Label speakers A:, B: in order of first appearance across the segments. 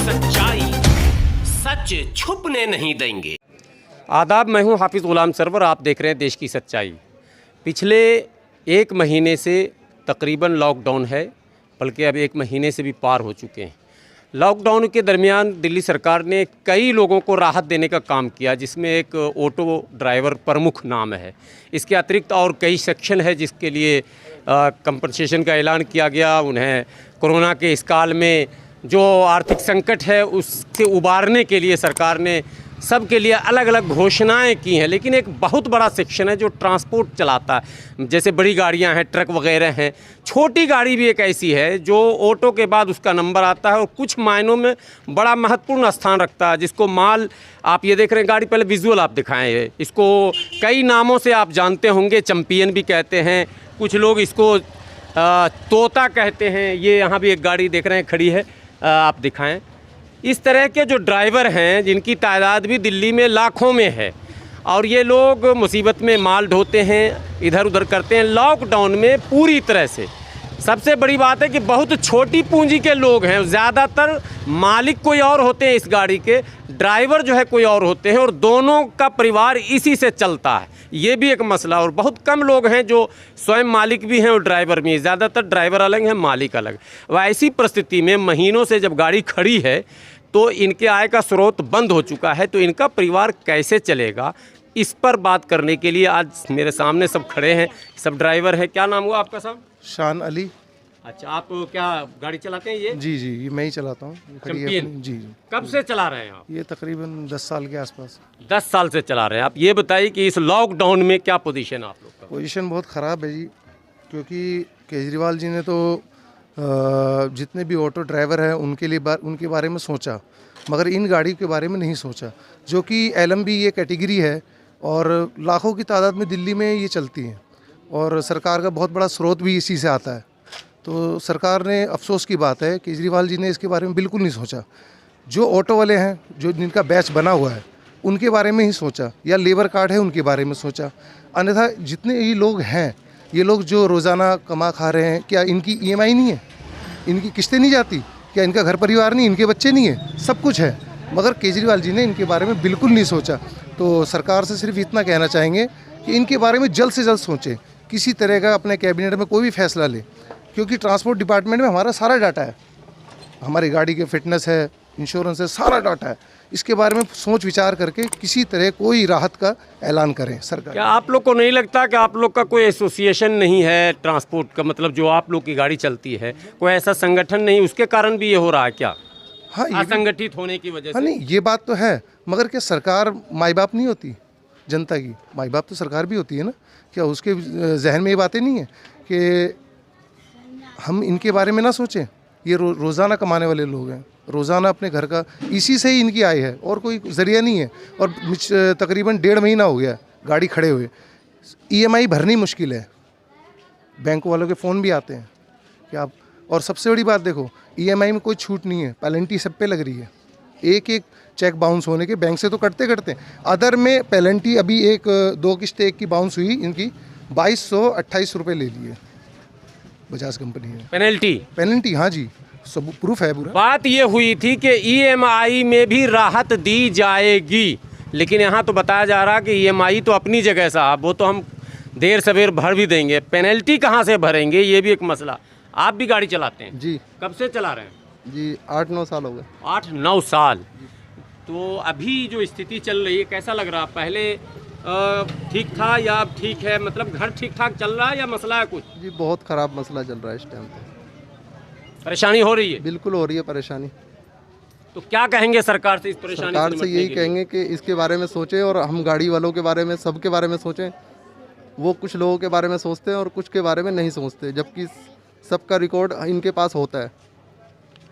A: सच्चाई सच छुपने नहीं देंगे।
B: आदाब, मैं हूं हाफिज़ गुलाम सरवर। आप देख रहे हैं देश की सच्चाई। पिछले एक महीने से तकरीबन लॉकडाउन है, बल्कि अब एक महीने से भी पार हो चुके हैं। लॉकडाउन के दरमियान दिल्ली सरकार ने कई लोगों को राहत देने का काम किया, जिसमें एक ऑटो ड्राइवर प्रमुख नाम है। इसके अतिरिक्त और कई सेक्शन है जिसके लिए कंपनसेशन का ऐलान किया गया। उन्हें कोरोना के इस काल में जो आर्थिक संकट है उससे उबारने के लिए सरकार ने सबके लिए अलग अलग घोषणाएं की हैं। लेकिन एक बहुत बड़ा सेक्शन है जो ट्रांसपोर्ट चलाता है, जैसे बड़ी गाड़ियां हैं, ट्रक वगैरह हैं। छोटी गाड़ी भी एक ऐसी है जो ऑटो के बाद उसका नंबर आता है और कुछ मायनों में बड़ा महत्वपूर्ण स्थान रखता है, जिसको माल आप ये देख रहे हैं। गाड़ी पहले विजुअल आप दिखाएं हैं। इसको कई नामों से आप जानते होंगे, चैंपियन भी कहते हैं, कुछ लोग इसको तोता कहते हैं। ये यहाँ भी एक गाड़ी देख रहे हैं खड़ी है, आप दिखाएं। इस तरह के जो ड्राइवर हैं, जिनकी तादाद भी दिल्ली में लाखों में है, और ये लोग मुसीबत में माल ढोते हैं, इधर उधर करते हैं लॉकडाउन में पूरी तरह से। सबसे बड़ी बात है कि बहुत छोटी पूंजी के लोग हैं, ज़्यादातर मालिक कोई और होते हैं इस गाड़ी के, ड्राइवर जो है कोई और होते हैं, और दोनों का परिवार इसी से चलता है। ये भी एक मसला। और बहुत कम लोग हैं जो स्वयं मालिक भी हैं और ड्राइवर भी हैं, ज़्यादातर ड्राइवर अलग हैं, मालिक अलग। वैसी परिस्थिति में महीनों से जब गाड़ी खड़ी है तो इनके आय का स्रोत बंद हो चुका है, तो इनका परिवार कैसे चलेगा, इस पर बात करने के लिए आज मेरे सामने सब खड़े हैं। सब ड्राइवर हैं। क्या नाम हुआ आपका साहब?
C: शान अली।
B: अच्छा, आप क्या गाड़ी चलाते हैं? ये
C: जी मैं ही चलाता हूँ।
B: चैंपियन।
C: जी।
B: कब से चला रहे हैं आप?
C: ये तकरीबन 10 साल के आसपास।
B: 10 साल से चला रहे हैं आप। ये बताइए कि इस लॉकडाउन में क्या पोजीशन है आप लोग का?
C: पोजीशन बहुत ख़राब है जी, क्योंकि केजरीवाल जी ने तो जितने भी ऑटो ड्राइवर हैं उनके बारे में सोचा, मगर इन गाड़ी के बारे में नहीं सोचा, जो कि LMB ये कैटेगरी है और लाखों की तादाद में दिल्ली में ये चलती हैं और सरकार का बहुत बड़ा स्रोत भी इसी से आता है। तो सरकार ने, अफसोस की बात है, केजरीवाल जी ने इसके बारे में बिल्कुल नहीं सोचा। जो ऑटो वाले हैं, जो जिनका बैच बना हुआ है, उनके बारे में ही सोचा, या लेबर कार्ड है उनके बारे में सोचा। अन्यथा जितने ये लोग हैं, ये लोग जो रोज़ाना कमा खा रहे हैं, क्या इनकी EMI नहीं है? इनकी किस्तें नहीं जाती? क्या इनका घर परिवार नहीं, इनके बच्चे नहीं है? सब कुछ है, मगर केजरीवाल जी ने इनके बारे में बिल्कुल नहीं सोचा। तो सरकार से सिर्फ इतना कहना चाहेंगे कि इनके बारे में जल्द से जल्द सोचें, किसी तरह का अपने कैबिनेट में कोई भी फैसला ले, क्योंकि ट्रांसपोर्ट डिपार्टमेंट में हमारा सारा डाटा है, हमारी गाड़ी के फिटनेस है, इंश्योरेंस है, सारा डाटा है। इसके बारे में सोच विचार करके किसी तरह कोई राहत का ऐलान करें सरकार।
B: क्या आप लोग को नहीं लगता कि आप लोग का कोई एसोसिएशन नहीं है ट्रांसपोर्ट का, मतलब जो आप लोग की गाड़ी चलती है, कोई ऐसा संगठन नहीं, उसके कारण भी ये हो रहा है क्या?
C: हाँ,
B: असंगठित होने की वजह से?
C: नहीं, ये बात तो है, मगर क्या सरकार माई बाप नहीं होती जनता की? माई बाप तो सरकार भी होती है ना। क्या उसके जहन में ये बातें नहीं है कि हम इनके बारे में ना सोचें? ये रोज़ाना कमाने वाले लोग हैं, रोज़ाना अपने घर का, इसी से ही इनकी आय है और कोई ज़रिया नहीं है। और तकरीबन 1.5 महीना हो गया गाड़ी खड़े हुए। EMI भरनी मुश्किल है, बैंक वालों के फ़ोन भी आते हैं कि आप, और सबसे बड़ी बात देखो, EMI में कोई छूट नहीं है, पेनल्टी सब पे लग रही है। एक चेक बाउंस होने के बैंक से तो कटते अदर में पेनल्टी अभी 2 किस्त एक की बाउंस हुई, इनकी 2228 रुपये ले लिए बजाज कंपनी ने। पेनल्टी, हाँ जी, सब प्रूफ है पूरा।
B: बात ये हुई थी कि EMI में भी राहत दी जाएगी, लेकिन यहाँ तो बताया जा रहा कि EMI तो अपनी जगह साहब, वो तो हम देर सवेर भर भी देंगे, पेनल्टी कहाँ से भरेंगे, ये भी एक मसला। आप भी गाड़ी चलाते हैं?
C: जी।
B: कब से चला रहे हैं?
C: जी 8-9 साल हो गए।
B: 8-9 साल। तो अभी जो स्थिति चल रही है, कैसा लग रहा? पहले ठीक था या अब ठीक है? मतलब घर ठीक ठाक चल रहा है या मसला है कुछ?
C: जी बहुत ख़राब मसला चल रहा है इस टाइम पे।
B: परेशानी हो रही है?
C: बिल्कुल हो रही है परेशानी।
B: तो क्या कहेंगे सरकार से इस परेशानी से?
C: सरकार से यही कहेंगे कि इसके बारे में सोचें, और हम गाड़ी वालों के बारे में, सबके बारे में सोचें। वो कुछ लोगों के बारे में सोचते हैं और कुछ के बारे में नहीं सोचते, जबकि सबका रिकॉर्ड इनके पास होता है।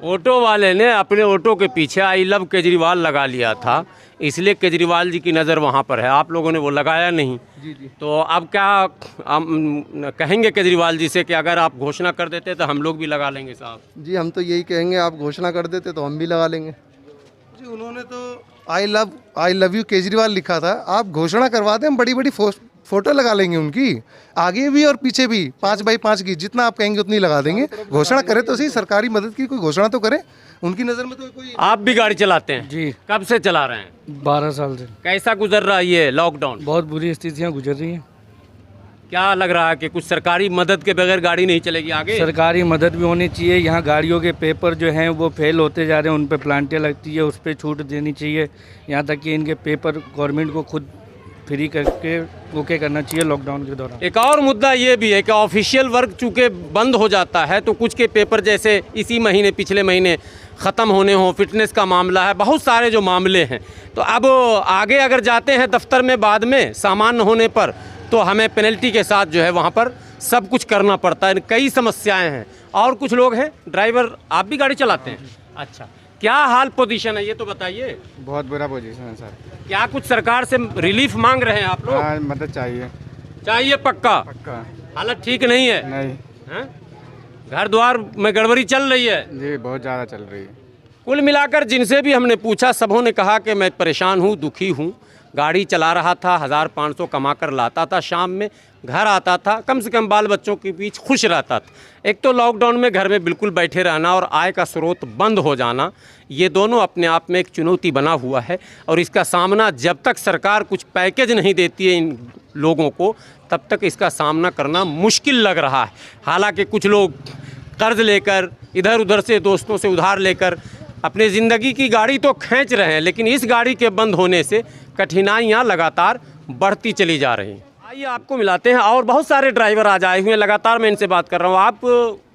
B: ऑटो वाले ने अपने ऑटो के पीछे आई लव केजरीवाल लगा लिया था, इसलिए केजरीवाल जी की नज़र वहाँ पर है। आप लोगों ने वो लगाया नहीं।
C: जी।
B: तो अब क्या कहेंगे केजरीवाल जी से कि अगर आप घोषणा कर देते तो हम लोग भी लगा लेंगे साहब?
C: जी हम तो यही कहेंगे, आप घोषणा कर देते तो हम भी लगा लेंगे। जी उन्होंने तो आई लव यू केजरीवाल लिखा था, आप घोषणा करवा दें, हम बड़ी बड़ी फोटो लगा लेंगे उनकी, आगे भी और पीछे भी 5x5 की, जितना आप कहेंगे उतनी लगा देंगे। घोषणा करे तो सही, सरकारी मदद की कोई घोषणा तो करे। उनकी नज़र में तो कोई।
B: आप भी गाड़ी चलाते हैं?
D: जी।
B: कब से चला रहे हैं?
D: 12 साल से।
B: कैसा गुजर रहा है ये लॉकडाउन?
D: बहुत बुरी स्थितियाँ गुजर रही हैं।
B: क्या लग रहा है कि कुछ सरकारी मदद के बगैर गाड़ी नहीं चलेगी आगे?
D: सरकारी मदद भी होनी चाहिए। यहाँ गाड़ियों के पेपर जो हैं वो फेल होते जा रहे हैं, उन पे प्लांटें लगती है, उस पर छूट देनी चाहिए। यहाँ तक कि इनके पेपर गवर्नमेंट को खुद फ्री करके ओके करना चाहिए लॉकडाउन के दौरान।
B: एक और मुद्दा ये भी है कि ऑफिशियल वर्क चूँकि बंद हो जाता है तो कुछ के पेपर जैसे इसी महीने पिछले महीने ख़त्म होने हों, फिटनेस का मामला है, बहुत सारे जो मामले हैं, तो अब आगे अगर जाते हैं दफ्तर में बाद में सामान होने पर तो हमें पेनल्टी के साथ जो है वहाँ पर सब कुछ करना पड़ता है। कई समस्याएं हैं। और कुछ लोग हैं ड्राइवर, आप भी गाड़ी चलाते हैं? अच्छा, क्या हाल पोजीशन है ये तो बताइए।
E: बहुत बुरा पोजीशन है सर।
B: क्या कुछ सरकार से रिलीफ मांग रहे हैं आप लोग?
E: हाँ, मदद चाहिए।
B: चाहिए पक्का?
E: पक्का।
B: हालत ठीक नहीं है?
E: नहीं।
B: हैं? घर द्वार में गड़बड़ी चल रही है?
E: जी, बहुत ज़्यादा चल रही है।
B: कुल मिलाकर जिनसे भी हमने पूछा सबों ने कहा कि मैं परेशान हूँ, दुखी हूँ। गाड़ी चला रहा था, 1500 कमा कर लाता था, शाम में घर आता था, कम से कम बाल बच्चों के बीच खुश रहता था। एक तो लॉकडाउन में घर में बिल्कुल बैठे रहना और आय का स्रोत बंद हो जाना, ये दोनों अपने आप में एक चुनौती बना हुआ है। और इसका सामना जब तक सरकार कुछ पैकेज नहीं देती है इन लोगों को, तब तक इसका सामना करना मुश्किल लग रहा है। हालांकि कुछ लोग कर्ज लेकर, इधर उधर से दोस्तों से उधार लेकर अपने ज़िंदगी की गाड़ी तो खींच रहे हैं, लेकिन इस गाड़ी के बंद होने से कठिनाइयाँ लगातार बढ़ती चली जा रही हैं। आइए आपको मिलाते हैं, और बहुत सारे ड्राइवर आज आए हुए हैं, लगातार मैं इनसे बात कर रहा हूँ। आप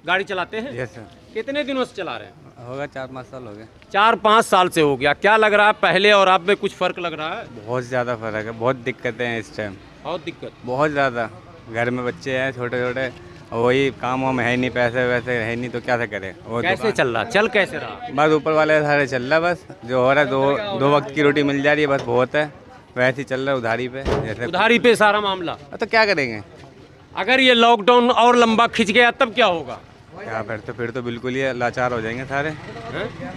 B: गाड़ी चलाते हैं?
E: Yes sir.
B: कितने दिनों से चला रहे हैं?
E: होगा 4-5 साल हो गए।
B: 4-5 साल से हो गया। क्या लग रहा है पहले और अब में कुछ फ़र्क लग रहा है?
E: बहुत ज़्यादा फ़र्क है, बहुत दिक्कतें हैं इस टाइम,
B: बहुत दिक्कत।
E: बहुत ज़्यादा। घर में बच्चे हैं छोटे छोटे, वही काम वाम है नहीं, पैसे वैसे है नहीं, तो क्या से करें। वो
B: कैसे चल रहा, चल कैसे रहा?
E: बस ऊपर वाले सारे चल रहा है, बस जो हो रहा है दो वक्त की रोटी मिल जा रही है, बस बहुत है। वैसे ही चल रहा है उधारी पे, जैसे
B: उधारी पे सारा मामला।
E: तो क्या करेंगे।
B: अगर ये लॉकडाउन और लंबा खिंच गया तब क्या होगा?
E: क्या फिर तो बिल्कुल ही लाचार हो जाएंगे सारे,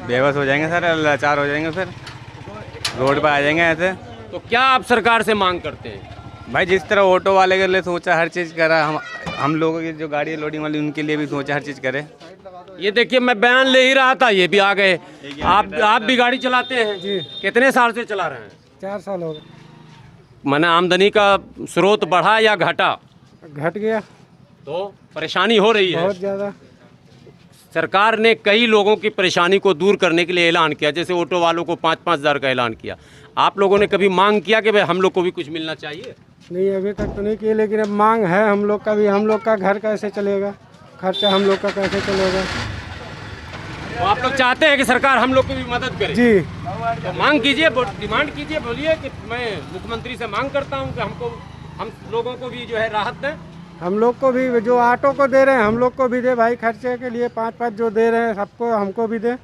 E: बेबस हो जाएंगे सारे, लाचार हो जाएंगे, फिर रोड पर आ जाएंगे ऐसे।
B: तो क्या आप सरकार से मांग करते हैं?
E: भाई जिस तरह ऑटो वाले के लिए सोचा, हर चीज़ करा, हम लोगों की जो गाड़ी लोडिंग वाली उनके लिए भी सोचा, हर चीज़ करे।
B: ये देखिए मैं बयान ले ही रहा था, ये भी आ गए। आप भी गाड़ी चलाते हैं? जी। कितने साल से चला रहे हैं?
D: 4 साल हो गए।
B: मैंने आमदनी का स्रोत बढ़ा या घटा?
D: घट गया,
B: तो परेशानी हो रही है
D: बहुत ज़्यादा।
B: सरकार ने कई लोगों की परेशानी को दूर करने के लिए ऐलान किया, जैसे ऑटो वालों को 5-5 हज़ार का ऐलान किया। आप लोगों ने कभी मांग किया कि भाई हम लोग को भी कुछ मिलना चाहिए?
D: नहीं, अभी तक तो नहीं किए, लेकिन अब मांग है हम लोग का भी। हम लोग का घर कैसे चलेगा, खर्चा हम लोग का कैसे चलेगा।
B: तो आप लोग चाहते हैं कि सरकार हम लोग की भी मदद करे?
D: जी।
B: तो मांग कीजिए, डिमांड कीजिए, बोलिए कि मैं मुख्यमंत्री से मांग करता हूं कि हम लोगों को भी जो है राहत दें।
D: हम लोग को भी, जो ऑटो को दे रहे हैं हम लोग को भी दे भाई, खर्चे के लिए 5-5 जो दे रहे हैं सबको, हमको भी दे।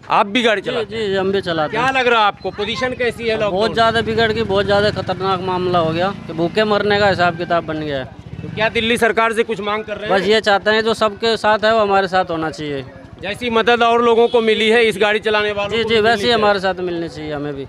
B: आप भी गाड़ी चलाते हैं?
F: जी, हम भी चलाते हैं।
B: क्या लग रहा है आपको, पोजीशन कैसी है?
F: बहुत ज़्यादा बिगड़ गई, बहुत ज़्यादा खतरनाक मामला हो गया कि भूखे मरने का हिसाब किताब बन गया है।
B: तो क्या दिल्ली सरकार से कुछ मांग कर रहे हैं?
F: बस ये चाहते हैं जो सबके साथ है वो हमारे साथ होना चाहिए।
B: जैसी मदद और लोगों को मिली है इस गाड़ी चलाने वालों
F: जी
B: को
F: जी,
B: भी
F: वैसे ही
B: मिलनी
F: हमारे साथ मिलनी चाहिए हमें भी।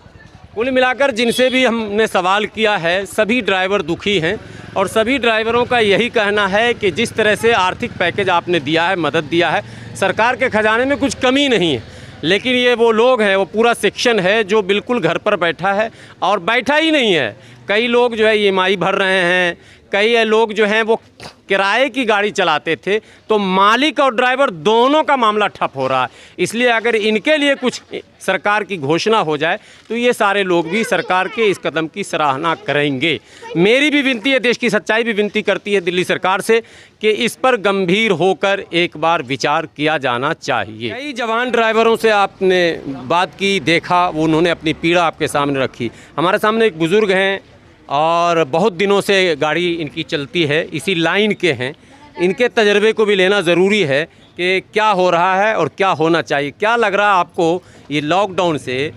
B: कुल मिलाकर जिनसे भी हमने सवाल किया है, सभी ड्राइवर दुखी हैं और सभी ड्राइवरों का यही कहना है कि जिस तरह से आर्थिक पैकेज आपने दिया है, मदद दिया है, सरकार के खजाने में कुछ कमी नहीं है, लेकिन ये वो लोग हैं, वो पूरा सेक्शन है जो बिल्कुल घर पर बैठा है और बैठा ही नहीं है। कई लोग जो है EMI भर रहे हैं, कई लोग जो हैं वो किराए की गाड़ी चलाते थे, तो मालिक और ड्राइवर दोनों का मामला ठप हो रहा है। इसलिए अगर इनके लिए कुछ सरकार की घोषणा हो जाए तो ये सारे लोग भी सरकार के इस कदम की सराहना करेंगे। मेरी भी विनती है, देश की सच्चाई भी विनती करती है दिल्ली सरकार से कि इस पर गंभीर होकर एक बार विचार किया जाना चाहिए। कई जवान ड्राइवरों से आपने बात की, देखा, वो उन्होंने अपनी पीड़ा आपके सामने रखी। हमारे सामने एक बुज़ुर्ग हैं और बहुत दिनों से गाड़ी इनकी चलती है, इसी लाइन के हैं। इनके तजर्बे को भी लेना ज़रूरी है कि क्या हो रहा है और क्या होना चाहिए। क्या लग रहा है आपको ये लॉकडाउन से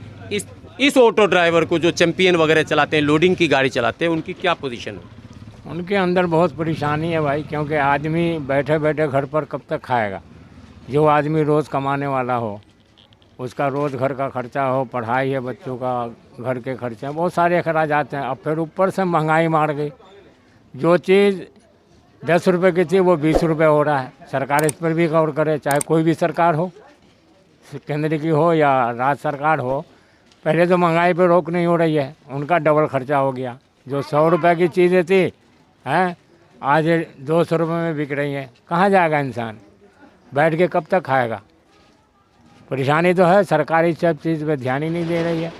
B: इस ऑटो ड्राइवर को जो चैम्पियन वगैरह चलाते हैं, लोडिंग की गाड़ी चलाते हैं, उनकी क्या पोजीशन है?
G: उनके अंदर बहुत परेशानी है भाई, क्योंकि आदमी बैठे बैठे घर पर कब तक खाएगा। जो आदमी रोज़ कमाने वाला हो, उसका रोज़ घर का खर्चा हो, पढ़ाई है बच्चों का, घर के खर्चे हैं, बहुत सारे अखराज आते हैं। अब फिर ऊपर से महंगाई मार गई, जो चीज़ 10 रुपये की थी वो 20 रुपये हो रहा है। सरकार इस पर भी गौर करे, चाहे कोई भी सरकार हो, केंद्र की हो या राज्य सरकार हो। पहले तो महंगाई पे रोक नहीं हो रही है, उनका डबल खर्चा हो गया। जो 100 रुपये की चीज़ें थी हैं आज 200 रुपये में बिक रही हैं। कहाँ जाएगा इंसान, बैठ के कब तक खाएगा? परेशानी तो है, सरकार इस सब चीज़ पे ध्यान ही नहीं दे रही है।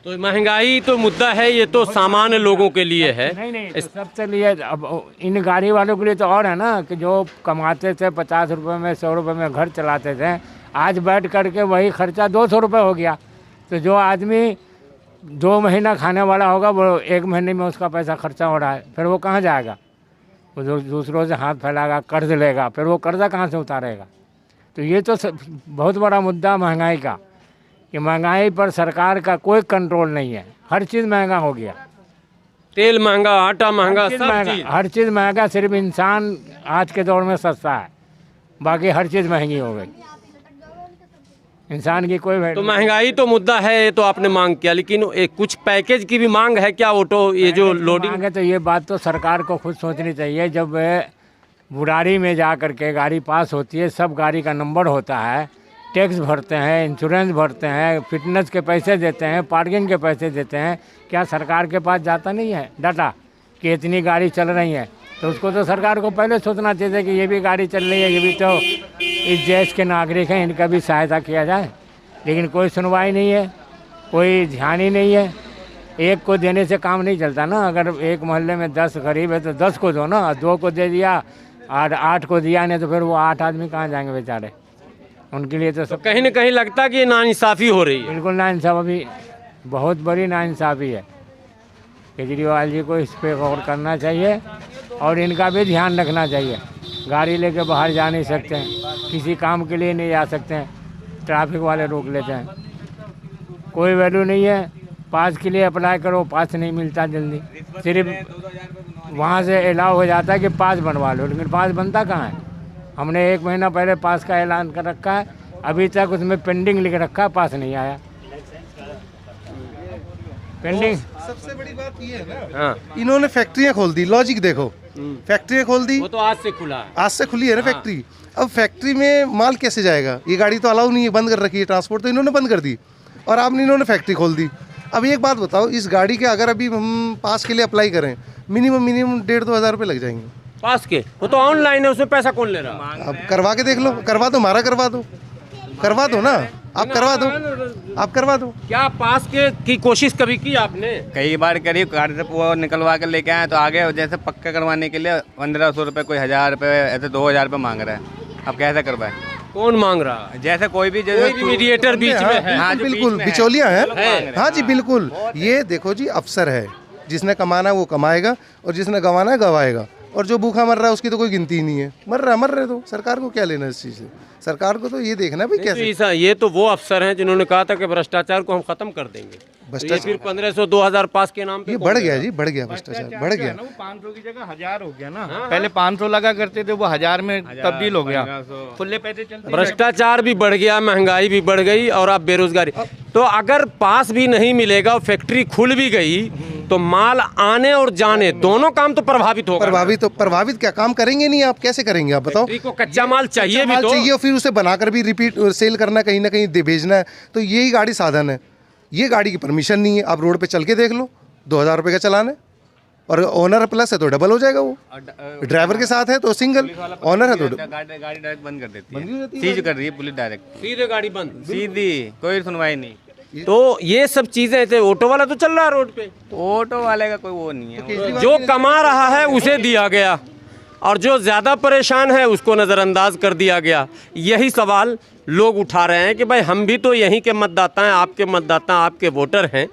B: तो महंगाई तो मुद्दा है, ये तो सामान्य लोगों के लिए है।
G: नहीं तो सबसे लिए। अब इन गाड़ी वालों के लिए तो और है ना, कि जो कमाते थे 50 रुपये में 100 रुपये में घर चलाते थे, आज बैठ करके वही खर्चा 200 रुपये हो गया। तो जो आदमी 2 महीना खाने वाला होगा वो 1 महीने में उसका पैसा खर्चा हो रहा है, फिर वो कहाँ जाएगा? वो दूसरों से हाथ फैलाएगा, कर्ज लेगा, फिर वो कर्जा कहाँ से उतारेगा? तो ये तो बहुत बड़ा मुद्दा महंगाई का, कि महंगाई पर सरकार का कोई कंट्रोल नहीं है। हर चीज़ महंगा हो गया,
B: तेल महंगा, आटा महंगा, सब चीज।
G: हर चीज़ महंगा। सिर्फ इंसान आज के दौर में सस्ता है, बाकी हर चीज़ महंगी हो गई। इंसान की कोई वैल्यू।
B: तो महंगाई तो मुद्दा है, ये तो आपने मांग किया, लेकिन एक कुछ पैकेज की भी मांग है क्या? ऑटो ये जो लोडिंग
G: है, तो ये बात तो सरकार को खुद सोचनी चाहिए। जब बुढ़ारी में जा कर के गाड़ी पास होती है, सब गाड़ी का नंबर होता है, टैक्स भरते हैं, इंश्योरेंस भरते हैं, फिटनेस के पैसे देते हैं, पार्किंग के पैसे देते हैं, क्या सरकार के पास जाता नहीं है डाटा कि इतनी गाड़ी चल रही है? तो उसको तो सरकार को पहले सोचना चाहिए कि ये भी गाड़ी चल रही है, ये भी तो इस देश के नागरिक हैं, इनका भी सहायता किया जाए। लेकिन कोई सुनवाई नहीं है, कोई ध्यान ही नहीं है। एक को देने से काम नहीं चलता ना। अगर एक मोहल्ले में 10 गरीब है तो 10 को दो ना, 2 को दे दिया और 8 को दिया नहीं, तो फिर वो 8 आदमी कहाँ जाएंगे बेचारे? उनके लिए तो सब
B: कहीं न कहीं लगता है कि ये नाइंसाफ़ी हो रही है।
G: बिल्कुल नाइंसाफ़ी, अभी बहुत बड़ी नाइंसाफ़ी है। केजरीवाल जी को इस पर गौर करना चाहिए और इनका भी ध्यान रखना चाहिए। गाड़ी लेके बाहर जा नहीं सकते हैं, किसी काम के लिए नहीं जा सकते हैं, ट्रैफिक वाले रोक लेते हैं। कोई वैल्यू नहीं है। पास के लिए अप्लाई करो, पास नहीं मिलता जल्दी। सिर्फ वहाँ से अलाउ हो जाता है कि पास बनवा लो, लेकिन पास बनता कहाँ है? हमने 1 महीना पहले पास का ऐलान कर रखा है, अभी तक उसमें पेंडिंग लिख रखा है, पास नहीं आया। पेंडिंग।
C: सबसे बड़ी बात ये है ना,
B: हाँ,
C: इन्होंने फैक्ट्रियां खोल दी। लॉजिक देखो, फैक्ट्रियां खोल दी,
B: वो तो आज से खुला है।
C: आज से खुली है ना फैक्ट्री। अब फैक्ट्री में माल कैसे जाएगा? ये गाड़ी तो अलाउ नहीं है, बंद कर रखी है, ट्रांसपोर्ट तो इन्होंने बंद कर दी और आपने इन्होंने फैक्ट्री खोल दी। अब एक बात बताओ, इस गाड़ी के अगर अभी हम पास के लिए अप्लाई करें, मिनिमम 1,500-2 हज़ार रुपये लग जाएंगे।
B: पास के वो तो ऑनलाइन है, उसमें पैसा कौन ले रहा है?
C: अब करवा के देख लो, करवा दो, हमारा करवा दो, करवा दो ना, आप करवा दो, आप करवा दो।
B: क्या पास के की कोशिश कभी की आपने?
E: कई बार करीब गाड़ी से वो निकलवा कर लेके आए, तो आगे जैसे पक्का करवाने के लिए 1500 रुपये, कोई 1000 रुपये, ऐसे 2000 रुपये मांग रहा है। अब कैसे करवाए?
B: कौन मांग रहा है?
E: जैसे कोई भी
B: मीडिएटर बीच में है।
C: हाँ,
E: जो
C: बिल्कुल
E: बीच में
C: बिचौलिया
E: है।
C: है। हाँ जी, बिल्कुल। ये देखो जी, अफसर है, जिसने कमाना है वो कमाएगा और जिसने गंवाना है गंवाएगा। और जो भूखा मर रहा है उसकी तो कोई गिनती ही नहीं है। मर रहे तो सरकार को क्या लेना इस चीज़ से? सरकार को तो ये देखना भी कैसे।
B: ये तो वो अफसर हैं जिन्होंने कहा था कि भ्रष्टाचार को हम खत्म कर देंगे। तो ये फिर 1500-2000 पास के नाम पे
C: ये बढ़ गया जी, बढ़ गया भ्रष्टाचार, बढ़ गया।
D: 500 की जगह 1000 हो गया ना। पहले 500 लगा करते थे, वो 1000 में तब्दील हो गया। खुले पैसे चलते।
B: भ्रष्टाचार भी बढ़ गया, महंगाई भी बढ़ गई और अब बेरोजगारी। तो अगर पास भी नहीं मिलेगा, फैक्ट्री खुल भी गई, तो माल आने और जाने दोनों काम तो प्रभावित होगा।
C: प्रभावित क्या? काम करेंगे नहीं आप, कैसे करेंगे आप बताओ?
B: फैक्ट्री को कच्चा माल चाहिए भी तो
C: चाहिए और फिर उसे बनाकर भी रिपीट सेल करना, कहीं ना कहीं भेजना है। तो यही गाड़ी साधन है। ये गाड़ी की परमिशन नहीं है। आप रोड पे चल के देख लो, 2000 रुपये का चलान है और ओनर प्लस है तो डबल हो जाएगा। वो ड्राइवर के साथ है तो सिंगल, ऑनर है तो
E: गाड़ी डायरेक्ट बंद कर देती है, सीज कर रही है पुलिस डायरेक्ट,
B: सीधे गाड़ी बंद,
E: सीधी, कोई सुनवाई नहीं।
B: तो ये सब चीजें थे। ऑटो वाला तो चल रहा है रोड पे,
E: ऑटो वाले का कोई वो नहीं है।
B: जो कमा रहा है उसे दिया गया और जो ज़्यादा परेशान है उसको नज़रअंदाज कर दिया गया। यही सवाल लोग उठा रहे हैं कि भाई हम भी तो यहीं के मतदाता हैं, आपके मतदाता, आपके वोटर हैं,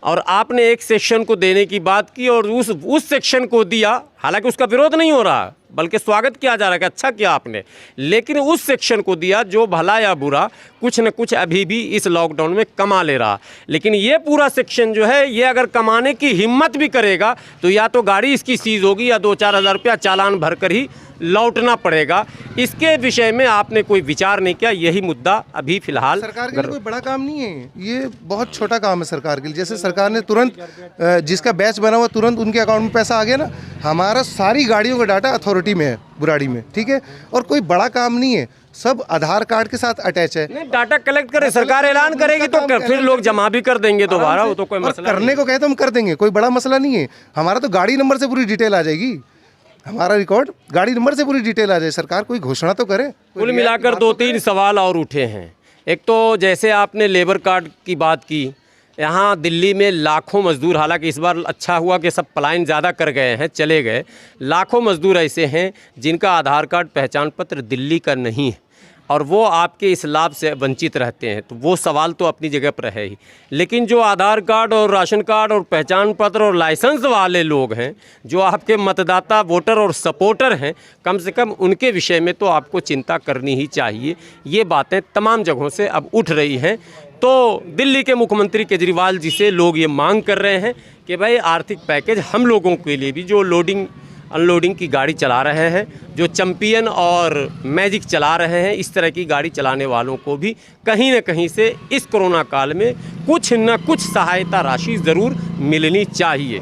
B: और आपने एक सेक्शन को देने की बात की और उस सेक्शन को दिया। हालांकि उसका विरोध नहीं हो रहा, बल्कि स्वागत किया जा रहा है कि अच्छा किया आपने, लेकिन उस सेक्शन को दिया जो भला या बुरा कुछ न कुछ अभी भी इस लॉकडाउन में कमा ले रहा। लेकिन ये पूरा सेक्शन जो है, ये अगर कमाने की हिम्मत भी करेगा तो या तो गाड़ी इसकी सीज होगी या 2-4 हज़ार रुपया चालान भर कर ही लौटना पड़ेगा। इसके विषय में आपने कोई विचार नहीं किया? यही मुद्दा अभी फिलहाल
C: सरकार के लिए कोई बड़ा काम नहीं है, ये बहुत छोटा काम है सरकार के लिए। जैसे सरकार ने तुरंत जिसका बैच बना हुआ तुरंत उनके अकाउंट में पैसा आ गया ना। हमारा सारी गाड़ियों का डाटा अथॉरिटी में है, बुराड़ी में, ठीक है। और कोई बड़ा काम नहीं है, सब आधार कार्ड के साथ अटैच है।
B: नहीं, डाटा कलेक्ट करे, सरकार ऐलान करेगी तो फिर लोग जमा भी कर देंगे दोबारा, वो तो कोई मसला
C: करने को कहे तो हम कर देंगे, कोई बड़ा मसला नहीं है। हमारा तो गाड़ी नंबर से पूरी डिटेल आ जाएगी, हमारा रिकॉर्ड गाड़ी नंबर से पूरी डिटेल आ जाए। सरकार कोई घोषणा तो करे।
B: कुल मिलाकर 2-3 सवाल और उठे हैं। एक तो जैसे आपने लेबर कार्ड की बात की, यहाँ दिल्ली में लाखों मजदूर, हालांकि इस बार अच्छा हुआ कि सब पलायन ज़्यादा कर गए हैं, चले गए। लाखों मजदूर ऐसे हैं जिनका आधार कार्ड पहचान पत्र दिल्ली का नहीं है और वो आपके इस लाभ से वंचित रहते हैं। तो वो सवाल तो अपनी जगह पर है ही, लेकिन जो आधार कार्ड और राशन कार्ड और पहचान पत्र और लाइसेंस वाले लोग हैं, जो आपके मतदाता, वोटर और सपोर्टर हैं, कम से कम उनके विषय में तो आपको चिंता करनी ही चाहिए। ये बातें तमाम जगहों से अब उठ रही हैं। तो दिल्ली के मुख्यमंत्री केजरीवाल जी से लोग ये मांग कर रहे हैं कि भाई आर्थिक पैकेज हम लोगों के लिए भी, जो लोडिंग अनलोडिंग की गाड़ी चला रहे हैं, जो चैंपियन और मैजिक चला रहे हैं, इस तरह की गाड़ी चलाने वालों को भी कहीं न कहीं से इस कोरोना काल में कुछ न कुछ सहायता राशि ज़रूर मिलनी चाहिए।